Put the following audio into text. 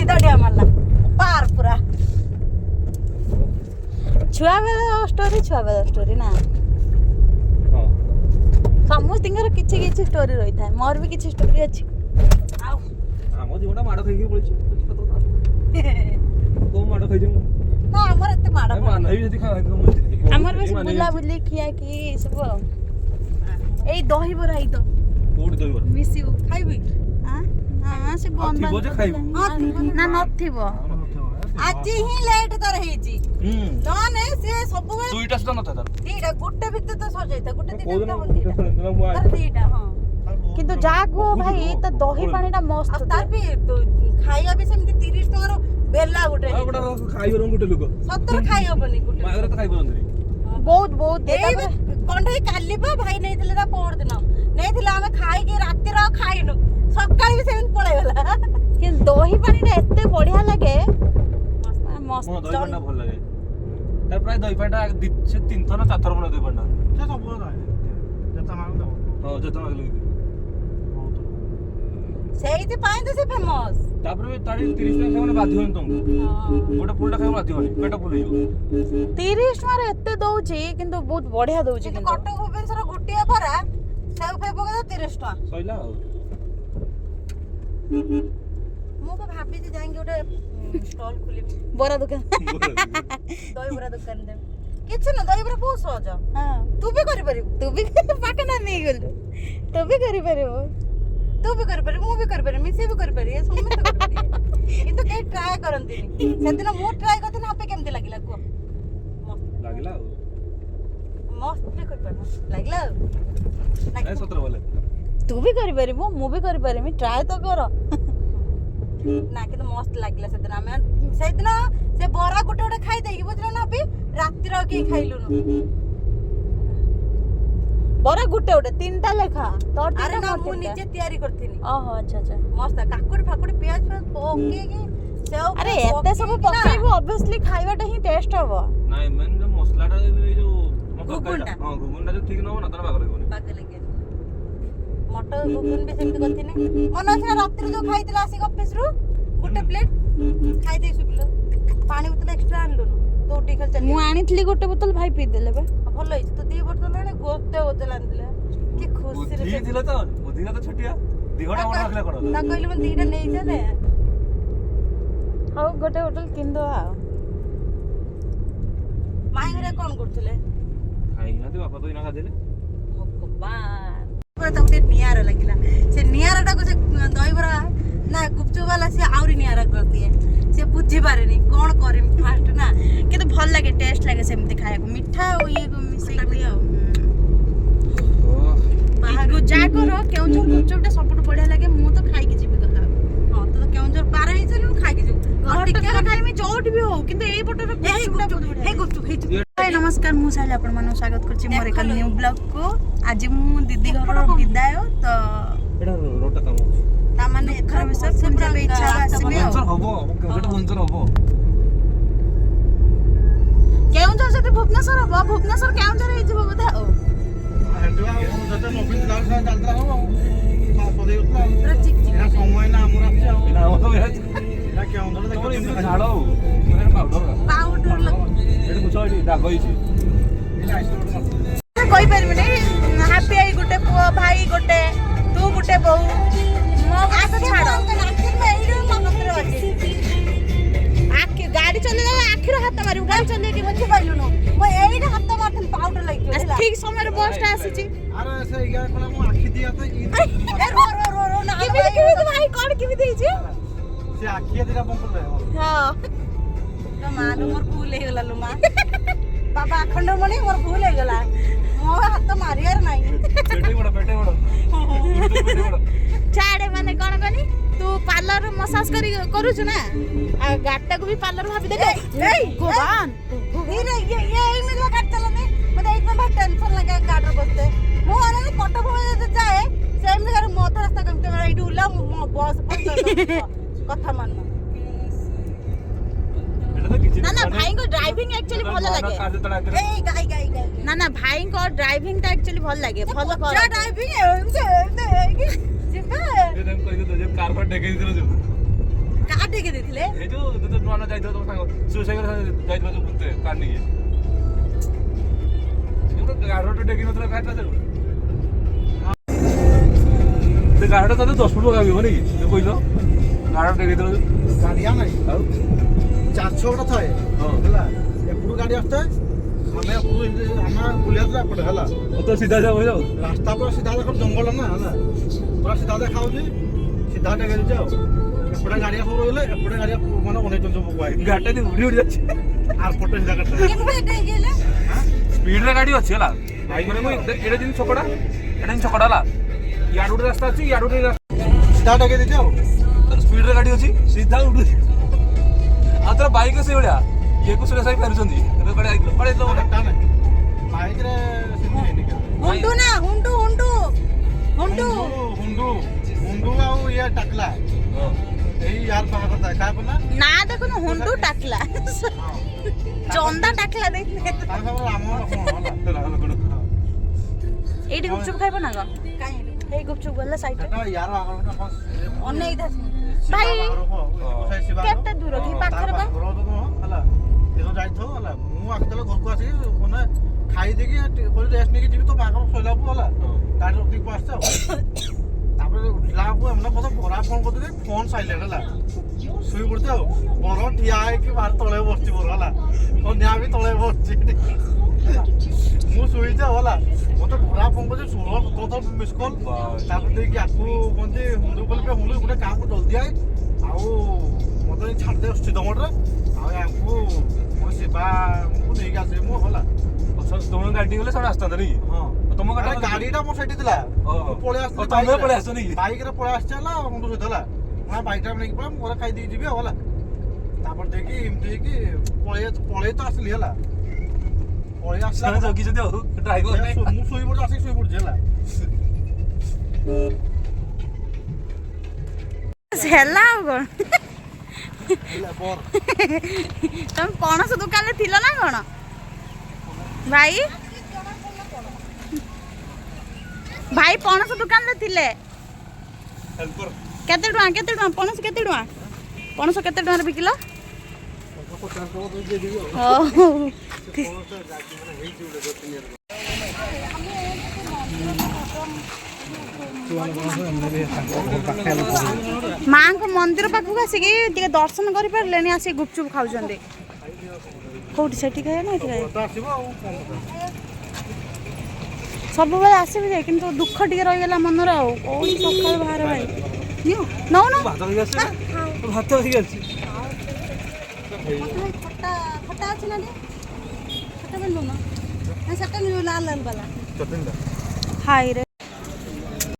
दड़िया मारला पार पूरा छुआ बेला स्टोरी ना समस्त किछि किछि स्टोरी रही था मोर भी किछि स्टोरी अछि आम जीवनटा माड़ खाइके पळिछ को माड़ खाइछ ना हमर एते माड़ मानई जति खाइ हमर बस बुला बुली किया कि सब ए दही बरा ई तो कोड दइवर मिसिउ खाइबी हां हां से बंद थिबो जे खाइबो ना नथिबो आज ही लेट तर हेची नने से सब दुईटा सुद्धा नथा तार दीटा गुट्टे भितर तो सजाइता गुट्टे कोन दीटा दीटा हां किंतु जागो भाई त दही पानीटा मस्त तार भी खाइया भी सेमती 30 टंगर बेला गुटे गोटा खाइबो गुटे लोक 70 खाइ हबनी गुटे मागरे त खाइबो नंदरी बहुत बहुत कंढई काली बा भाई नहीं थिले ना पोड़ दिन नहीं थिले हमें खाई के रात रा खाइनु सकाळ भी सेमती पळै गला कि दही पानीटा एते बढ़िया लागे मस्त दही पानी भल लागे तार प्राय दही पानीटा 3 थर 4 थर बना दही पानीटा से सब बना जता मांग दो हां जता मांग लगे ସେଇଥି ପାଇଁ ତ ସେ ଫେମସ ତାପରେ ତାଡି 30 ଟଙ୍କା ସେମାନେ ବାଧ୍ୟ ହେନ ତମକୁ ଗୋଟେ ଫୁଲଟା ଖାଇବ ବାଧ୍ୟ ହେନି ପେଟ ଫୁଲ ହେଇଯିବ 30 ଟଙ୍କାରେ ଏତେ ଦଉଛି କିନ୍ତୁ ବହୁତ ବଢିଆ ଦଉଛି କିନ୍ତୁ କଟକ ଭୁବନେଶ୍ୱର ଗୋଟିଏ ବରା ସେଉ ଫେ ପକେଇ 30 ଟଙ୍କା ସଇଲା ଆଉ ମୁଁ ତ ଭାବିଛି ଯାଇକି ଗୋଟେ ଷ୍ଟଲ ଖୋଲିବି ବରା ଦୋକାନ ଦହି ବରା ଦୋକାନ ଦେବି କିଛି ନା ଦହି ବରା ବହୁତ ସହଜ ହଁ ତୁ ବି କରିପାରିବୁ ତୁ ବି ପାକ ନା ନେଇ ଗଲୁ ତୁ ବି କରିପାରିବୁ तू भी कर पारे मु भी कर पारे मिसे भी कर पारे समस्त कर पारे किंतु के ट्राई करंतिनी सेदिन मु ट्राई करते ना आपे केमते लागिला को लागिला मस्त भी कर पारे लागिला ए 17 बोले तू भी कर पारे मु भी कर पारे मी ट्राई तो कर ना कि तो मस्त लागिला सेदिन हमें सेदिन से बरा गुटे गुटे खाई देई बुझलो ना अभी रात्रि रो के खाइलु न बरा गुटे गुटे तीनटा लेखा तो अरे ना मु निजे तयारी करथिनी ओहो अच्छा अच्छा मस्त काकुड़ी फाकुड़ी प्याज पके के सेव अरे एते सब पकाइबो ऑब्वियसली खाइबाटा ही टेस्ट हबो नाही मेन जो मसलाटा जो गुगुंडा हां गुगुंडा जो ठीक न हो ना तार बाग लागबो बाग लागे मटर गुगुन भी सेमती करथिनी मन अछि रात्रि जो खाइतिला आसी ऑफिस रु गुटे प्लेट खाइ दे सुबिलो पानी बोतल एक्स्ट्रा आनलो तो टिकल चली मु आनिथली गुटे बोतल भाई पी देले बे भलो हिच तो 2 बोतल आने गोटे बोतल आनदिले कि खुशी रे बुद्धि दिला तो बुद्धि ना तो छटिया दिगडा बड रखले कोन ना कहली मन दीटा नै जा दे हाउ गोटे बोतल किन दो आ माई घरे कोन करथले खाइ ना दे बापा तो इना खा देले भगवान पूरा तो उते नियारा लागिला से नियाराटा को से दही बरा ना गुपचुप वाला से आउरी नियारा कर दिए से बुझी पारेनी कोन करिम फास्ट ना किंतु भल लागे टेस्ट लागे सेमती खाया को मिठा ओ ये को मिसई दिया बाहर जा करो केउंझर गुपचुपटा सबटु बढ़िया लागे मु तो खाई के जीबी गला हां तो केउंझर पार ही चलू खाई के जीबू टिके खाई में चोट भी हो किंतु एई पटो गुपचुपटा बहुत बढ़िया हे गुपचुप हे हाय नमस्कार मु साइल आपण मानु स्वागत करछि मोर एक न्यू ब्लॉग को आज मु दीदी घर विदाय तो एडा रोटा काम ता माने एथर विषय सुन जाबे इच्छा आसीबे आंसर हबो केटा आंसर हबो केउंझर से भुवनेश्वर हबो भुवनेश्वर केउंझर हे जिवो बधा ओ हेटवा जते नवीन दाल खा चलता हो पदे उतला चिक चिक एना समय ना हमर आछे ना हो तो एना केउंझर देखो इनके झाड़ो माने पाउडर लग एटा मुछडी दाग होइछि एना आइसोड कोई परबे नै हैप्पी आई गुटे पुओ भाई गुटे तू गुटे बहु मो बात छाड़ो आखिर में एई रो मगतर अछि आखि गाड़ी चले जा आखिर हाथ मारिबु गाड़ी चले के बुझि पाइलु न मो एई रे हाथ मारथन पाउडर लागियो ठीक समय रे बसटा आसीछि अरे से इगा कोला मो आखि दिया त ए रो ना कि भाई कोन कि देई छी से आखि दिरा बंद ले हां तो मानु मोर फूल हे गला लुमा बाबा अखंड मणि मोर फूल हे गला मो हाथ मारियार नाही पेटे बड़ छाड़े माने कोन कनी तू पार्लर मसाज करूछु ना आ गाटा को भी पार्लर भाभी दे ए भगवान ये मिला काट चलने मतलब एक बार टेंशन लगा गाटर बसते मो आने कटक में जाए सेम जगह मत रास्ता कमते मेरा इडू उला बस कथा मानना ना ना भाई को ड्राइविंग एक्चुअली भलो लागे ए गाई ना ना भाई को ड्राइविंग ता एक्चुअली भलो लागे फॉलो कर ड्राइविंग जिबे एकदम कहि तो जे कार पर टेके दिलो जो का टेके देथिले କହିଲେ ଏ ଯୋଉ ନୂଆ ନୂଆ ଯାଇଥିବ ତମ ସାଙ୍ଗ ସୁସାଇର ଯାଇଥିବ ଯୋଉ ବୁତେ କାର ନେଇକି ଗାଡିଟା ଟେକି ନଥିଲା କାରଟା ସେ ଗାଡିଟା ତତେ 10 ଫୁଟ ପକାବିବ ନାଇଁ କି କହିଲ ଗାଡିଟା ଟେକିଥିଲ ଗାଡ଼ିଆ ନାହିଁ ଆଉ 4-6 ଗୋଟା ଥାଏ ହେଲା ଏପଟୁ ଗାଡ଼ି ଆସୁଥାଏ ଆମେ ଆମେ ବୁଲିଆସୁଛୁ ଏପଟେ ହେଲା ତ ସିଧା ଯାଉ ଯାଉ ରାସ୍ତା ପୁରା ସିଧା ଦେଖ ଜଙ୍ଗଲ ନା ହେଲା ପୁରା ସିଧା ଦେଖାଉଛି ସିଧା ଟେକି ଦେଉଛି ଆଉ ଏପଟେ ଗାଡ଼ିଆ ସବୁ ରହିଲେ ଏପଟେ ଗାଡ଼ିଆ ମାନେ ଅନେଇଛନ୍ତି ସବୁ ବୁଆଇ ଗାଡିଟା ଉଡି ଉଡି ଯାଉଛି আর পটে জায়গা କେମିତି ଏଟା ହେଇଗଲା ସ୍ପିଡରେ ଗାଡି ଅଛି ହେଲା ମାନେ ମୁଁ ଏଇଟା ଯେମିତି ଛକଟା ଏଇଟା ଯେମିତି ଛକଟା ହେଲା ଇଆଡୁ ଗୋଟେ ରାସ୍ତା ଅଛି ଇଆଡୁ ଗୋଟେ সিধা টাকে দিতে ସ୍ପିଡରେ ଗାଡି ଅଛି ସିଧା ଉଡୁଛି ଆଉ ତୋର ବାଇକ୍ ସେଇଭଳିଆ ଇଏକୁ ସୁରେଶ ଭାଇ ଫେରୁଛନ୍ତି କୁଆଡେ ଯାଇଥିଲ টা নাই বাইকরে সিধি হেনি কে ହୁଣ୍ଡୁ ନା ହୁଣ୍ଡୁ ହୁଣ୍ଡୁ ହୁଣ୍ଡୁ হুন্ডু হুন্ডু আউ ইয়া টাকলা এই ইয়ার পাখা কথা কাকো না ନା ଦେଖୁନ ହୁଣ୍ଡୁ ଟାକଲା ଚନ୍ଦା ଟାକଲା ଦେଖିଲେ তার খবর আমার কোন হলা ଏଇଠି ଗୁପଚୁପ ଖାଇବ ନା କଣ ଏଇ ଗୁପଚୁପ ଗଲା ସାଇଡ এটা ইয়ার আগর না কোন ଅନେଇ ଥା ଭାଇ କେତେ ଦୂର କି ପାଖରେ ବା ହେଲା ଏదో ଯାଇଥାଉ ହେଲା ମୁଁ ଆକ୍ଚୁଆଲି ଘରକୁ ଆସିକି ମାନେ ଖାଇ ଦେଇକି କୋଳି ରେଷ୍ଟ ନେଇକି ଯିବି ତ ବାଘର ଶୋଇଲାକୁ ହେଲା ଗାଡ଼ି ରଖିକି ଆସିছে ଆଉ ତାପରେ ଉଠିଲାକୁ ଏମାନେ ମୋତେ ବରା ଫୋନ୍ କରିଦେଲେ ଫୋନ୍ ସାଇଲେଣ୍ଟ ହେଲା ଶୋଇ ପଡ଼ିଛି ଆଉ ବର ଠିଆ ହେଇକି ବାହାର ତଳେ ବସିଛି ବର ହେଲା କନ୍ୟା ବି ତଳେ ବସିଛି ମୁଁ ଶୋଇଛି ଆଉ ହେଲା ମୋତେ ବରା ଫୋନ୍ କରିଛି 16-17 ମିସ୍ କଲ୍ ତାପରେ ଦେଇକି ଆକୁ କୁହନ୍ତି ହୁଣ୍ଡୁ କହିଲେ ହୁଣ୍ଡୁ ଗୋଟେ କାମକୁ ଜଲ୍ଦି ଆଇ ଆଉ ମୋତେ ଛାଡ଼ିଦେ ସ୍ଥିତ ମୋଟରେ ଆଉ ୟାଙ୍କୁ ମୋ ଶିବାକୁ ନେଇକି ଆସିବି ମୁଁ ହେଲା ତମ ଗାଡି ଗଲେ ସେମାନେ ଆସିଥାନ୍ତେ ନାଇଁ ହଁ ତମ ଗାଡ଼ିଟା ମୋର ସେଠି ଥିଲା ମୁଁ ପଳେଇ ଆସିଥିଲି ତମେ ପଳେଇ ଆସିଛ ନାଇଁ ବାଇକରେ ପଳେଇ ଆସିଛି ହେଲା ମୁଣ୍ଡ ସହିତ ହେଲା ମୁଁ ବାଇକଟା ନେଇକି ପଳେଇ ମୁଁ ଘରେ ଖାଇ ଦେଇକି ଯିବି ଆଉ ହେଲା ତାପରେ ଦେଇକି ଏମିତି ହେଇକି ପଳେଇ ତ ଆସିଲି ହେଲା ପଳେଇ ଆସିଲା ଜଗିଛନ୍ତି ଆଉ ଡ୍ରାଇଭର ମୁଁ ଶୋଇପଡୁଛି ଆସିକି ଶୋଇପଡୁଛି ହେଲା ହେଲା ଆଉ କଣ ହେଲା ବର ତମେ ପଣସ ଦୋକାନରେ ଥିଲ ନା କଣ ଭାଇ ଭାଇ ପଣସ ଦୋକାନରେ ଥିଲେ କେତେ ଟଙ୍କା ପଣସ କେତେ ଟଙ୍କାରେ ବିକିଲ ମାଙ୍କ ମନ୍ଦିର ପାଖକୁ ଆସିକି ଟିକେ ଦର୍ଶନ କରିପାରିଲେନି ଆସିକି ଗୁପଚୁପ ଖାଉଛନ୍ତି କୋଉଠି ସେଠି ଖାଇବା ନା ଏଠି ଖାଇବା ସବୁବେଳେ ଆସିବି ଯେ କିନ୍ତୁ ଦୁଃଖ ଟିକେ ରହିଗଲା ମନରେ ଆଉ କୋଉଠି ସକାଳୁ ବାହାର ଭାଇ ନଉନ ଭାତ ଖାଇକି ଆସିଛି ଖଟା ଅଛି ନା ଖଟା ବି ନୁନ ସେଟା ଲାଲ ଲାଲ ବାଲା ହାଇ ରେ